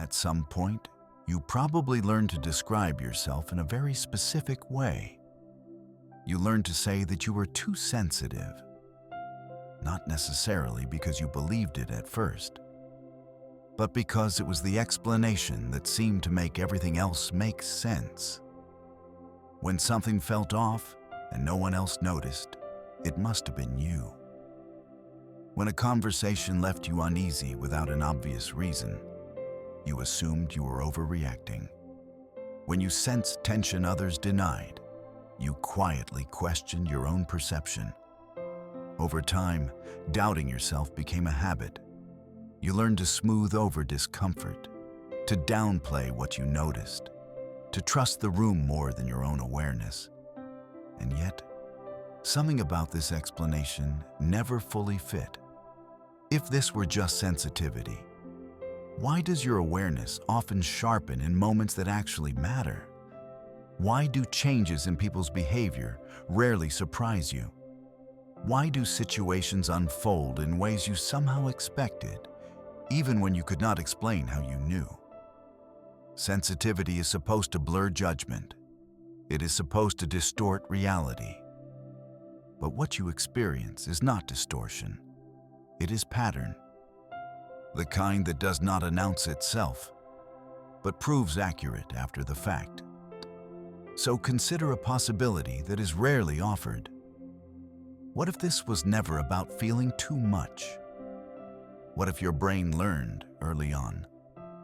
At some point, you probably learned to describe yourself in a very specific way. You learned to say that you were too sensitive, not necessarily because you believed it at first, but because it was the explanation that seemed to make everything else make sense. When something felt off and no one else noticed, it must have been you. When a conversation left you uneasy without an obvious reason, you assumed you were overreacting. When you sensed tension others denied, you quietly questioned your own perception. Over time, doubting yourself became a habit. You learned to smooth over discomfort, to downplay what you noticed, to trust the room more than your own awareness. And yet, something about this explanation never fully fit. If this were just sensitivity, why does your awareness often sharpen in moments that actually matter? Why do changes in people's behavior rarely surprise you? Why do situations unfold in ways you somehow expected, even when you could not explain how you knew? Sensitivity is supposed to blur judgment. It is supposed to distort reality. But what you experience is not distortion. It is pattern. The kind that does not announce itself, but proves accurate after the fact. So consider a possibility that is rarely offered. What if this was never about feeling too much? What if your brain learned, early on,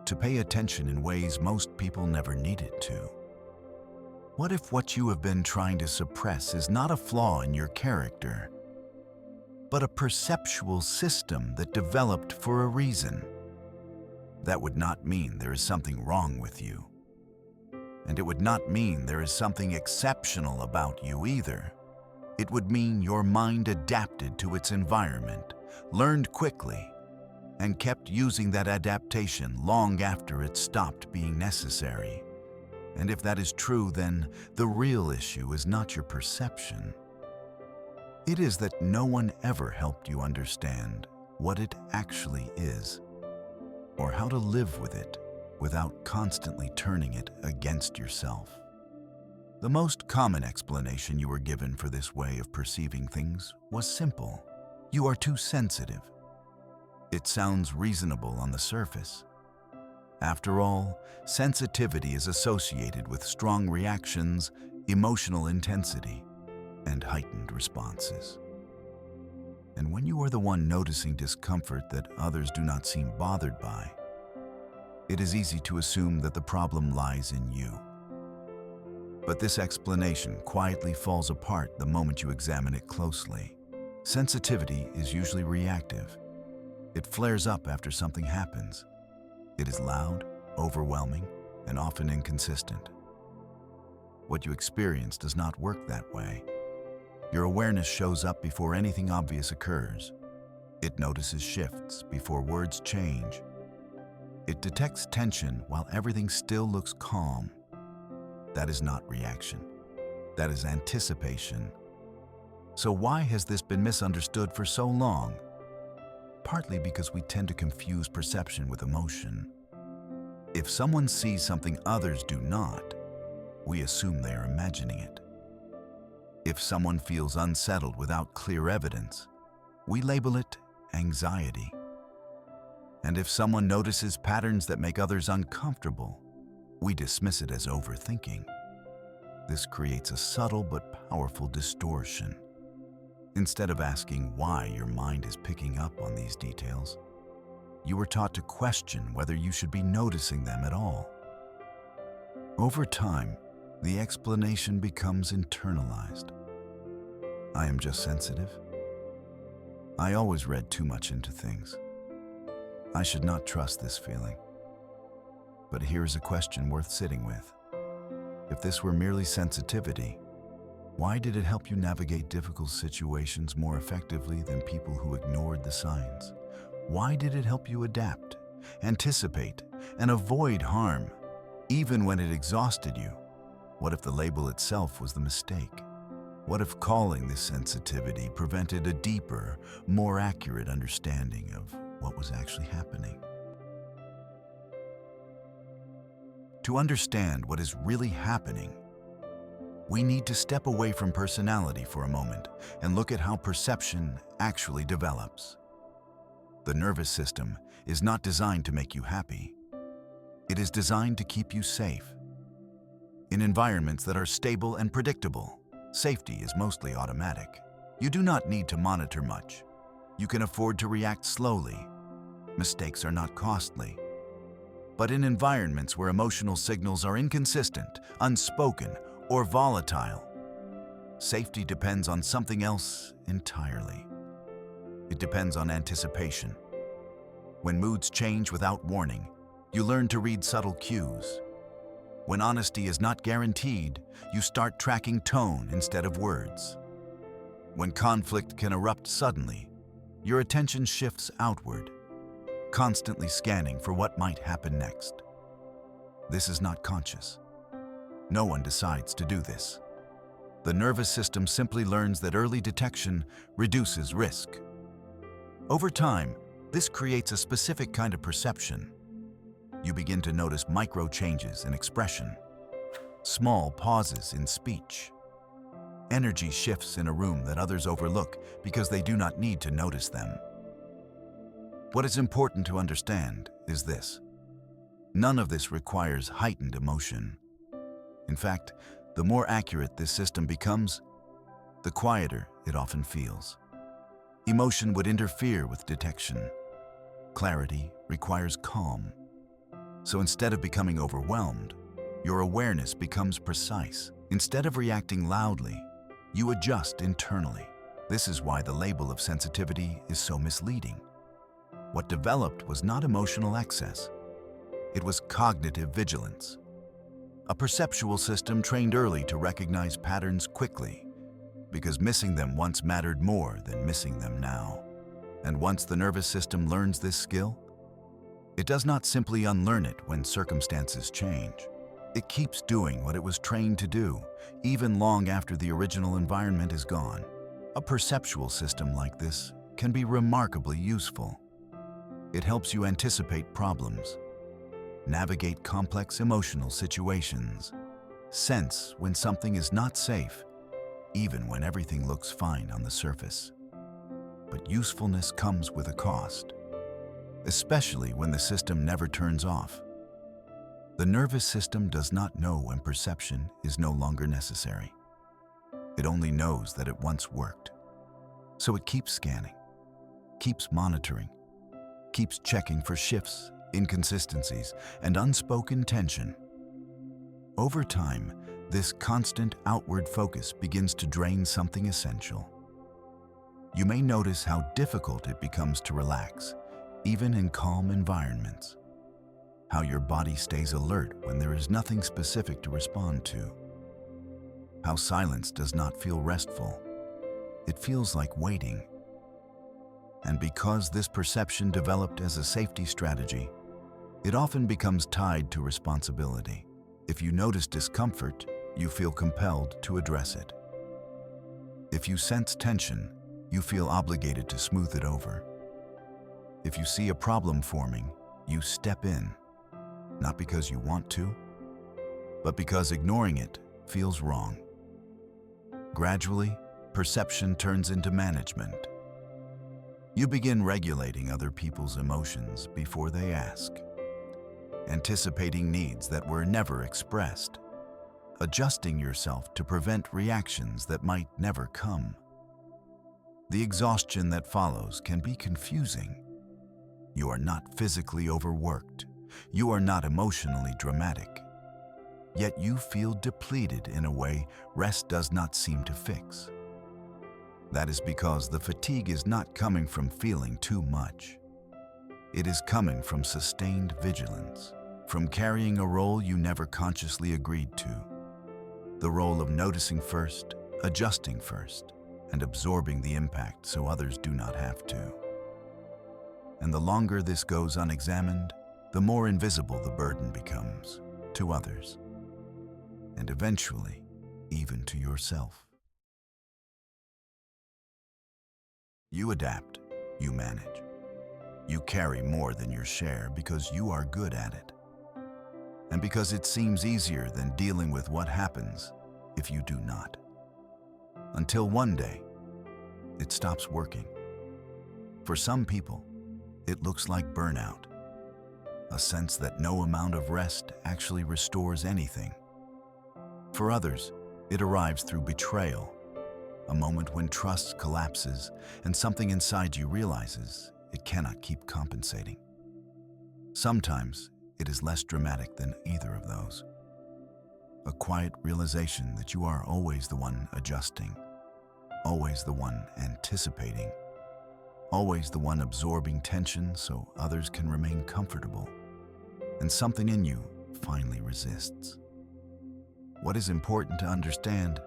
to pay attention in ways most people never needed to? What if what you have been trying to suppress is not a flaw in your character, but a perceptual system that developed for a reason? That would not mean there is something wrong with you. And it would not mean there is something exceptional about you either. It would mean your mind adapted to its environment, learned quickly, and kept using that adaptation long after it stopped being necessary. And if that is true, then the real issue is not your perception. It is that no one ever helped you understand what it actually is, or how to live with it without constantly turning it against yourself. The most common explanation you were given for this way of perceiving things was simple. You are too sensitive. It sounds reasonable on the surface. After all, sensitivity is associated with strong reactions, emotional intensity, and heightened responses. And when you are the one noticing discomfort that others do not seem bothered by, it is easy to assume that the problem lies in you. But this explanation quietly falls apart the moment you examine it closely. Sensitivity is usually reactive. It flares up after something happens. It is loud, overwhelming, and often inconsistent. What you experience does not work that way. Your awareness shows up before anything obvious occurs. It notices shifts before words change. It detects tension while everything still looks calm. That is not reaction. That is anticipation. So why has this been misunderstood for so long? Partly because we tend to confuse perception with emotion. If someone sees something others do not, we assume they are imagining it. If someone feels unsettled without clear evidence, we label it anxiety. And if someone notices patterns that make others uncomfortable, we dismiss it as overthinking. This creates a subtle but powerful distortion. Instead of asking why your mind is picking up on these details, you were taught to question whether you should be noticing them at all. Over time, the explanation becomes internalized. I am just sensitive. I always read too much into things. I should not trust this feeling. But here is a question worth sitting with. If this were merely sensitivity, why did it help you navigate difficult situations more effectively than people who ignored the signs? Why did it help you adapt, anticipate, and avoid harm, even when it exhausted you? What if the label itself was the mistake? What if calling this sensitivity prevented a deeper, more accurate understanding of what was actually happening? To understand what is really happening, we need to step away from personality for a moment and look at how perception actually develops. The nervous system is not designed to make you happy. It is designed to keep you safe. In environments that are stable and predictable, safety is mostly automatic. You do not need to monitor much. You can afford to react slowly. Mistakes are not costly. But in environments where emotional signals are inconsistent, unspoken, or volatile, safety depends on something else entirely. It depends on anticipation. When moods change without warning, you learn to read subtle cues. When honesty is not guaranteed, you start tracking tone instead of words. When conflict can erupt suddenly, your attention shifts outward, constantly scanning for what might happen next. This is not conscious. No one decides to do this. The nervous system simply learns that early detection reduces risk. Over time, this creates a specific kind of perception. You begin to notice micro changes in expression, small pauses in speech, energy shifts in a room that others overlook because they do not need to notice them. What is important to understand is this: none of this requires heightened emotion. In fact, the more accurate this system becomes, the quieter it often feels. Emotion would interfere with detection. Clarity requires calm. So instead of becoming overwhelmed, your awareness becomes precise. Instead of reacting loudly, you adjust internally. This is why the label of sensitivity is so misleading. What developed was not emotional excess. It was cognitive vigilance. A perceptual system trained early to recognize patterns quickly, because missing them once mattered more than missing them now. And once the nervous system learns this skill, it does not simply unlearn it when circumstances change. It keeps doing what it was trained to do, even long after the original environment is gone. A perceptual system like this can be remarkably useful. It helps you anticipate problems, navigate complex emotional situations, sense when something is not safe, even when everything looks fine on the surface. But usefulness comes with a cost, especially when the system never turns off. The nervous system does not know when perception is no longer necessary. It only knows that it once worked. So it keeps scanning, keeps monitoring, keeps checking for shifts, inconsistencies, and unspoken tension. Over time, this constant outward focus begins to drain something essential. You may notice how difficult it becomes to relax, even in calm environments. How your body stays alert when there is nothing specific to respond to. How silence does not feel restful. It feels like waiting. And because this perception developed as a safety strategy, it often becomes tied to responsibility. If you notice discomfort, you feel compelled to address it. If you sense tension, you feel obligated to smooth it over. If you see a problem forming, you step in, not because you want to, but because ignoring it feels wrong. Gradually, perception turns into management. You begin regulating other people's emotions before they ask, anticipating needs that were never expressed, adjusting yourself to prevent reactions that might never come. The exhaustion that follows can be confusing. You are not physically overworked. You are not emotionally dramatic. Yet you feel depleted in a way rest does not seem to fix. That is because the fatigue is not coming from feeling too much. It is coming from sustained vigilance, from carrying a role you never consciously agreed to. The role of noticing first, adjusting first, and absorbing the impact so others do not have to. And the longer this goes unexamined, the more invisible the burden becomes to others, and eventually, even to yourself. You adapt, you manage. You carry more than your share because you are good at it. and because it seems easier than dealing with what happens if you do not. Until one day, it stops working. For some people, it looks like burnout, a sense that no amount of rest actually restores anything. For others, it arrives through betrayal, a moment when trust collapses and something inside you realizes it cannot keep compensating. Sometimes it is less dramatic than either of those. A quiet realization that you are always the one adjusting, always the one anticipating, always the one absorbing tension so others can remain comfortable, and something in you finally resists. What is important to understand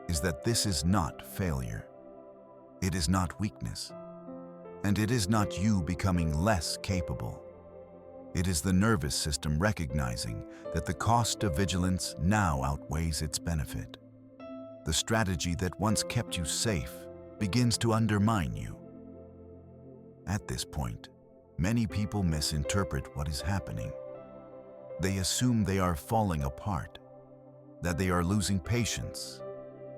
is that this is not failure. It is not weakness. And it is not you becoming less capable. It is the nervous system recognizing that the cost of vigilance now outweighs its benefit. The strategy that once kept you safe begins to undermine you. At this point, many people misinterpret what is happening. They assume they are falling apart, that they are losing patience,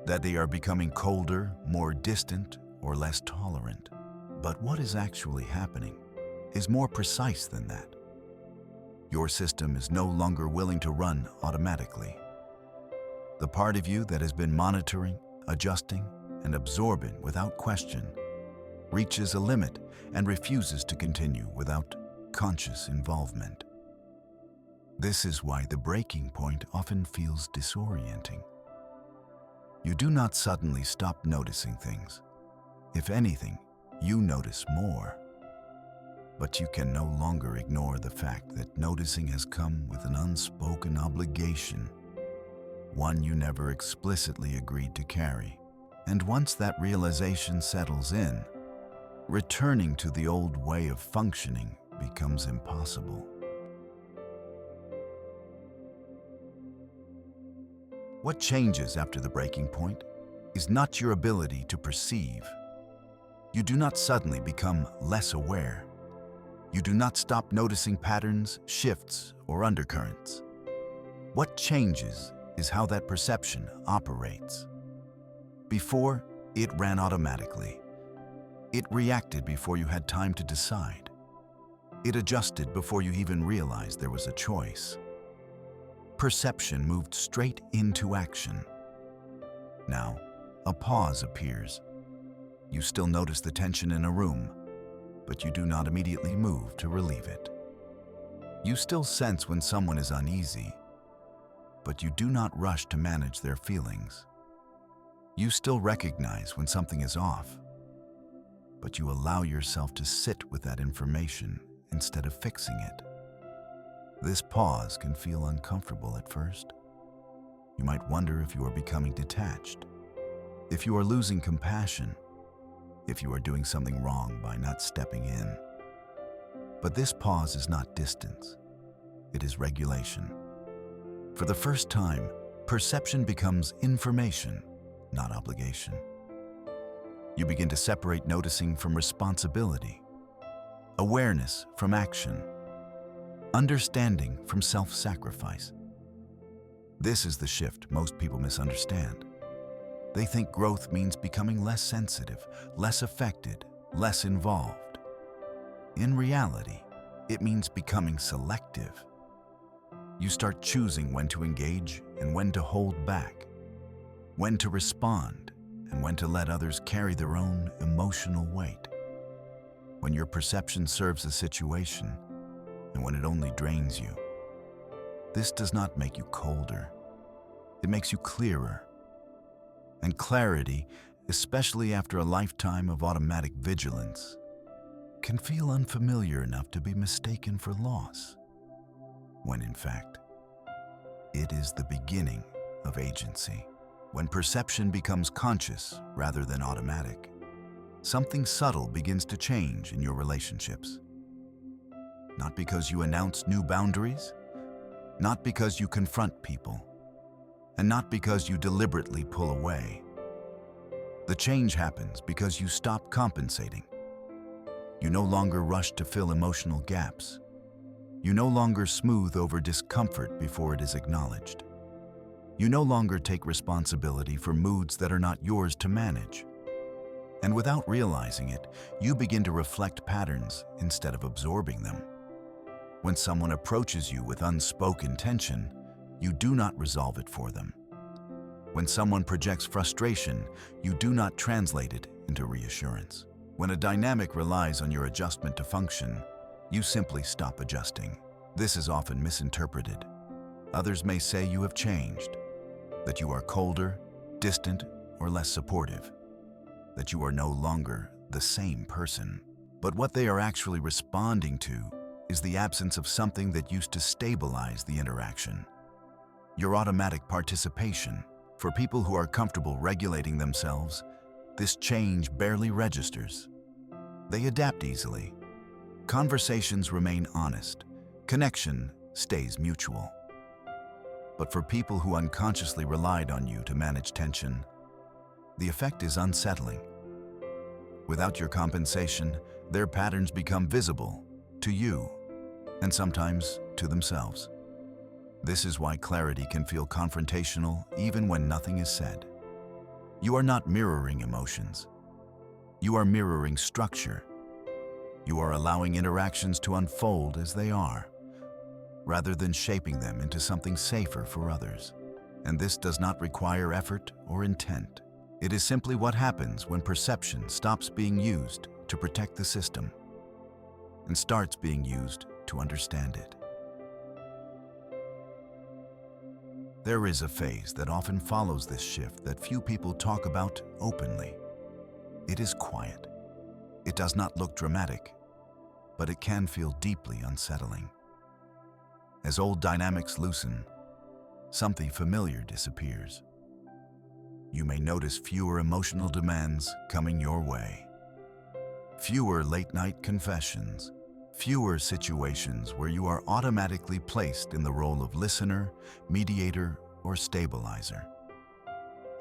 that they are becoming colder, more distant, or less tolerant. But what is actually happening is more precise than that. Your system is no longer willing to run automatically. The part of you that has been monitoring, adjusting, and absorbing without question reaches a limit and refuses to continue without conscious involvement. This is why the breaking point often feels disorienting. You do not suddenly stop noticing things. If anything, you notice more. But you can no longer ignore the fact that noticing has come with an unspoken obligation, one you never explicitly agreed to carry. And once that realization settles in, returning to the old way of functioning becomes impossible. What changes after the breaking point is not your ability to perceive. You do not suddenly become less aware. You do not stop noticing patterns, shifts, or undercurrents. What changes is how that perception operates. Before, it ran automatically. It reacted before you had time to decide. It adjusted before you even realized there was a choice. Perception moved straight into action. Now, a pause appears. You still notice the tension in a room, but you do not immediately move to relieve it. You still sense when someone is uneasy, but you do not rush to manage their feelings. You still recognize when something is off, but you allow yourself to sit with that information instead of fixing it. This pause can feel uncomfortable at first. You might wonder if you are becoming detached, if you are losing compassion, if you are doing something wrong by not stepping in. But this pause is not distance. It is regulation. For the first time, perception becomes information, not obligation. You begin to separate noticing from responsibility, awareness from action, understanding from self-sacrifice. This is the shift most people misunderstand. They think growth means becoming less sensitive, less affected, less involved. In reality, it means becoming selective. You start choosing when to engage and when to hold back, when to respond and when to let others carry their own emotional weight. When your perception serves a situation and when it only drains you. This does not make you colder. It makes you clearer. And clarity, especially after a lifetime of automatic vigilance, can feel unfamiliar enough to be mistaken for loss, when in fact, it is the beginning of agency. When perception becomes conscious rather than automatic, something subtle begins to change in your relationships. Not because you announce new boundaries, not because you confront people, and not because you deliberately pull away. The change happens because you stop compensating. You no longer rush to fill emotional gaps. You no longer smooth over discomfort before it is acknowledged. You no longer take responsibility for moods that are not yours to manage. And without realizing it, you begin to reflect patterns instead of absorbing them. When someone approaches you with unspoken tension, you do not resolve it for them. When someone projects frustration, you do not translate it into reassurance. When a dynamic relies on your adjustment to function, you simply stop adjusting. This is often misinterpreted. Others may say you have changed, that you are colder, distant, or less supportive, that you are no longer the same person. But what they are actually responding to is the absence of something that used to stabilize the interaction. Your automatic participation. For people who are comfortable regulating themselves, this change barely registers. They adapt easily. Conversations remain honest. Connection stays mutual. But for people who unconsciously relied on you to manage tension, the effect is unsettling. Without your compensation, their patterns become visible to you and sometimes to themselves. This is why clarity can feel confrontational even when nothing is said. You are not mirroring emotions. You are mirroring structure. You are allowing interactions to unfold as they are, rather than shaping them into something safer for others. And this does not require effort or intent. It is simply what happens when perception stops being used to protect the system and starts being used to understand it. There is a phase that often follows this shift that few people talk about openly. It is quiet. It does not look dramatic, but it can feel deeply unsettling. As old dynamics loosen, something familiar disappears. You may notice fewer emotional demands coming your way, fewer late-night confessions, fewer situations where you are automatically placed in the role of listener, mediator, or stabilizer.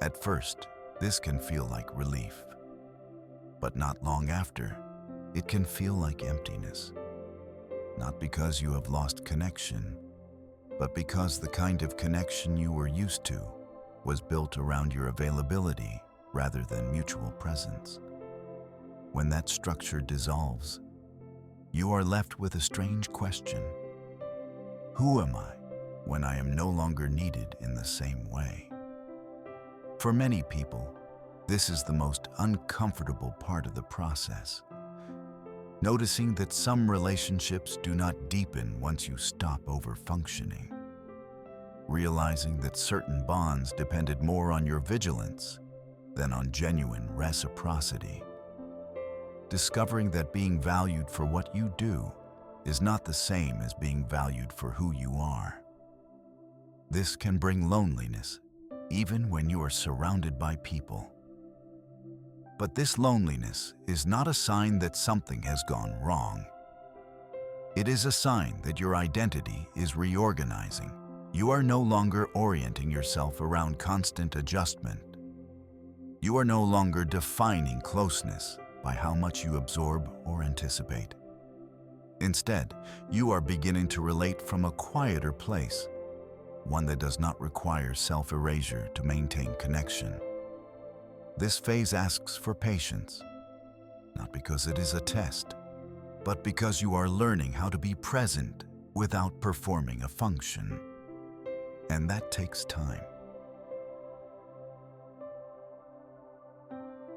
At first, this can feel like relief, but not long after, it can feel like emptiness. Not because you have lost connection, but because the kind of connection you were used to was built around your availability rather than mutual presence. When that structure dissolves, you are left with a strange question. Who am I when I am no longer needed in the same way? For many people, this is the most uncomfortable part of the process. Noticing that some relationships do not deepen once you stop over-functioning. Realizing that certain bonds depended more on your vigilance than on genuine reciprocity. Discovering that being valued for what you do is not the same as being valued for who you are. This can bring loneliness, even when you are surrounded by people. But this loneliness is not a sign that something has gone wrong. It is a sign that your identity is reorganizing. You are no longer orienting yourself around constant adjustment. You are no longer defining closeness by how much you absorb or anticipate. Instead, you are beginning to relate from a quieter place, one that does not require self-erasure to maintain connection. This phase asks for patience, not because it is a test, but because you are learning how to be present without performing a function. And that takes time.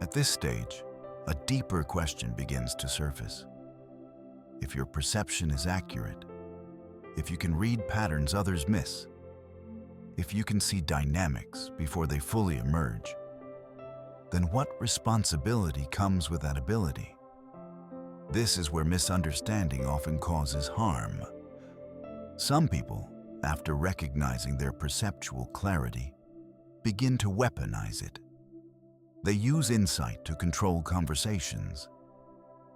At this stage, a deeper question begins to surface. If your perception is accurate, if you can read patterns others miss, if you can see dynamics before they fully emerge, then what responsibility comes with that ability? This is where misunderstanding often causes harm. Some people, after recognizing their perceptual clarity, begin to weaponize it. They use insight to control conversations.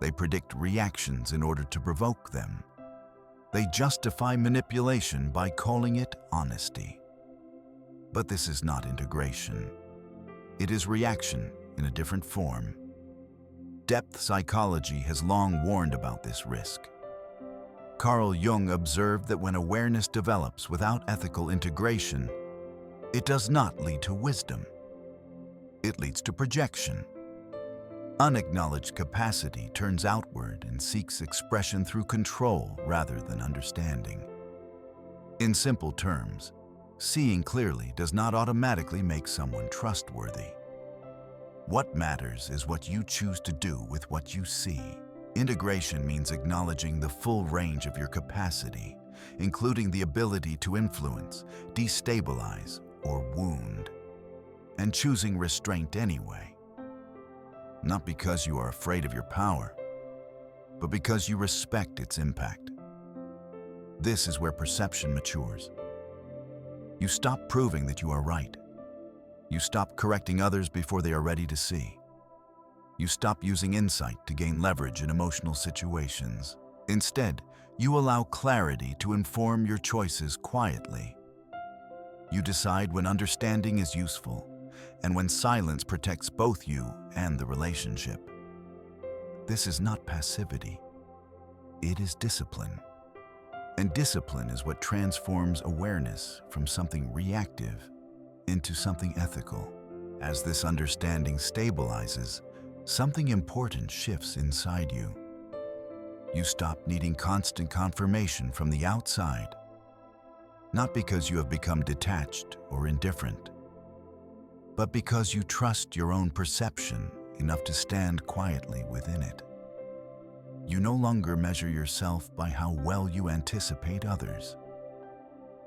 They predict reactions in order to provoke them. They justify manipulation by calling it honesty. But this is not integration. It is reaction in a different form. Depth psychology has long warned about this risk. Carl Jung observed that when awareness develops without ethical integration, it does not lead to wisdom. It leads to projection. Unacknowledged capacity turns outward and seeks expression through control rather than understanding. In simple terms, seeing clearly does not automatically make someone trustworthy. What matters is what you choose to do with what you see. Integration means acknowledging the full range of your capacity, including the ability to influence, destabilize, or wound, and choosing restraint anyway. Not because you are afraid of your power, but because you respect its impact. This is where perception matures. You stop proving that you are right. You stop correcting others before they are ready to see. You stop using insight to gain leverage in emotional situations. Instead, you allow clarity to inform your choices quietly. You decide when understanding is useful and when silence protects both you and the relationship. This is not passivity. It is discipline. And discipline is what transforms awareness from something reactive into something ethical. As this understanding stabilizes, something important shifts inside you. You stop needing constant confirmation from the outside, not because you have become detached or indifferent, but because you trust your own perception enough to stand quietly within it. You no longer measure yourself by how well you anticipate others.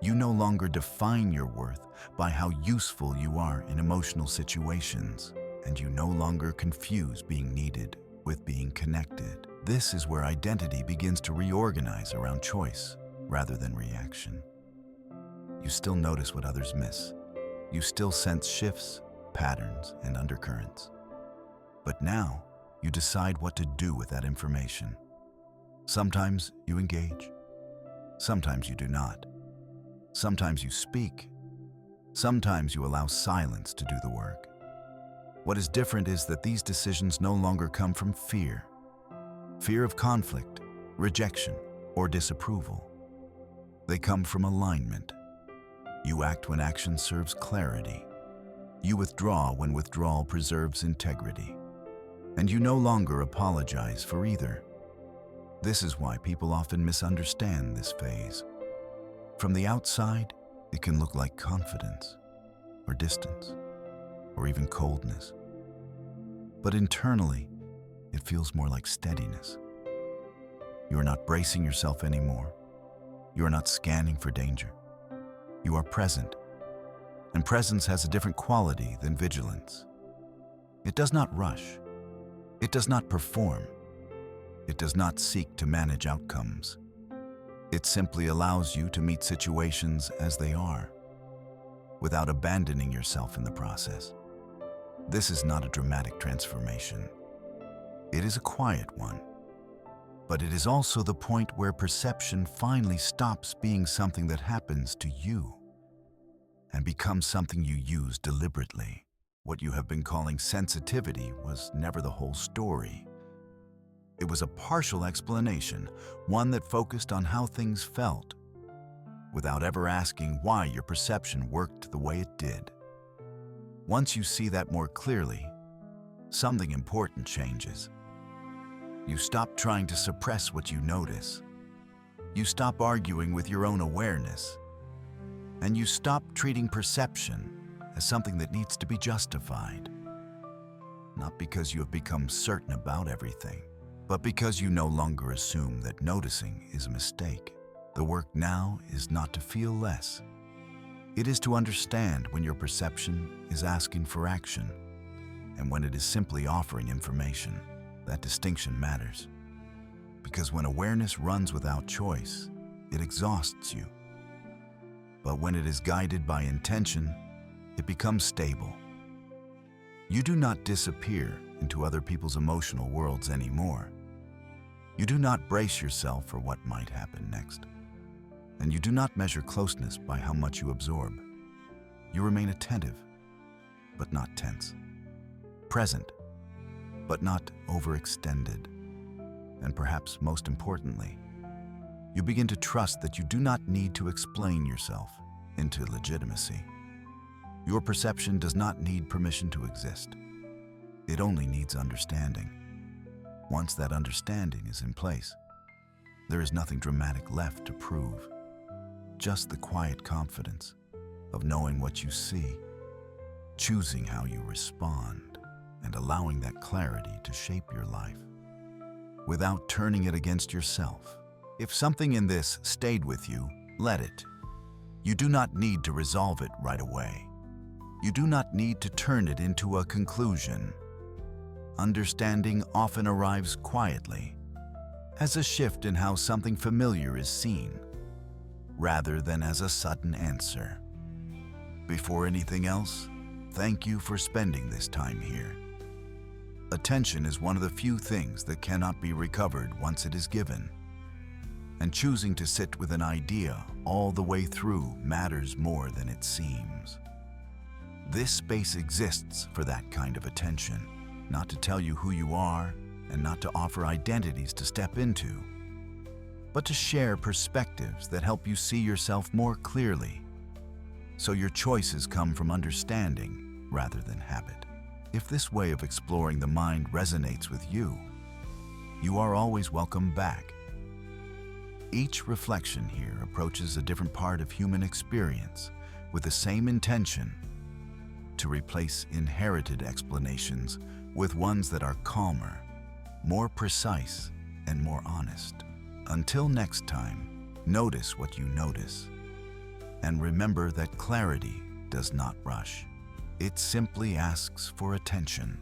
You no longer define your worth by how useful you are in emotional situations, and you no longer confuse being needed with being connected. This is where identity begins to reorganize around choice rather than reaction. You still notice what others miss. You still sense shifts, patterns, and undercurrents. But now, you decide what to do with that information. Sometimes you engage. Sometimes you do not. Sometimes you speak. Sometimes you allow silence to do the work. What is different is that these decisions no longer come from fear. Fear of conflict, rejection, or disapproval. They come from alignment. You act when action serves clarity. You withdraw when withdrawal preserves integrity. And you no longer apologize for either. This is why people often misunderstand this phase. From the outside, it can look like confidence, or distance, or even coldness. But internally, it feels more like steadiness. You are not bracing yourself anymore. You are not scanning for danger. You are present. And presence has a different quality than vigilance. It does not rush. It does not perform. It does not seek to manage outcomes. It simply allows you to meet situations as they are, without abandoning yourself in the process. This is not a dramatic transformation. It is a quiet one. But it is also the point where perception finally stops being something that happens to you and becomes something you use deliberately. What you have been calling sensitivity was never the whole story. It was a partial explanation, one that focused on how things felt, without ever asking why your perception worked the way it did. Once you see that more clearly, something important changes. You stop trying to suppress what you notice. You stop arguing with your own awareness. And you stop treating perception as something that needs to be justified. Not because you have become certain about everything, but because you no longer assume that noticing is a mistake. The work now is not to feel less. It is to understand when your perception is asking for action and when it is simply offering information. That distinction matters. Because when awareness runs without choice, it exhausts you. But when it is guided by intention, it becomes stable. You do not disappear into other people's emotional worlds anymore. You do not brace yourself for what might happen next. And you do not measure closeness by how much you absorb. You remain attentive, but not tense. Present, but not overextended. And perhaps most importantly, You begin to trust that you do not need to explain yourself into legitimacy. Your perception does not need permission to exist. It only needs understanding. Once that understanding is in place, there is nothing dramatic left to prove. Just the quiet confidence of knowing what you see, choosing how you respond, and allowing that clarity to shape your life without turning it against yourself. If something in this stayed with you, let it. You do not need to resolve it right away. You do not need to turn it into a conclusion. Understanding often arrives quietly, as a shift in how something familiar is seen, rather than as a sudden answer. Before anything else, thank you for spending this time here. Attention is one of the few things that cannot be recovered once it is given. And choosing to sit with an idea all the way through matters more than it seems. This space exists for that kind of attention, not to tell you who you are and not to offer identities to step into, but to share perspectives that help you see yourself more clearly, so your choices come from understanding rather than habit. If this way of exploring the mind resonates with you, you are always welcome back. Each reflection here approaches a different part of human experience with the same intention: to replace inherited explanations with ones that are calmer, more precise, and more honest. Until next time, notice what you notice. And remember that clarity does not rush. It simply asks for attention.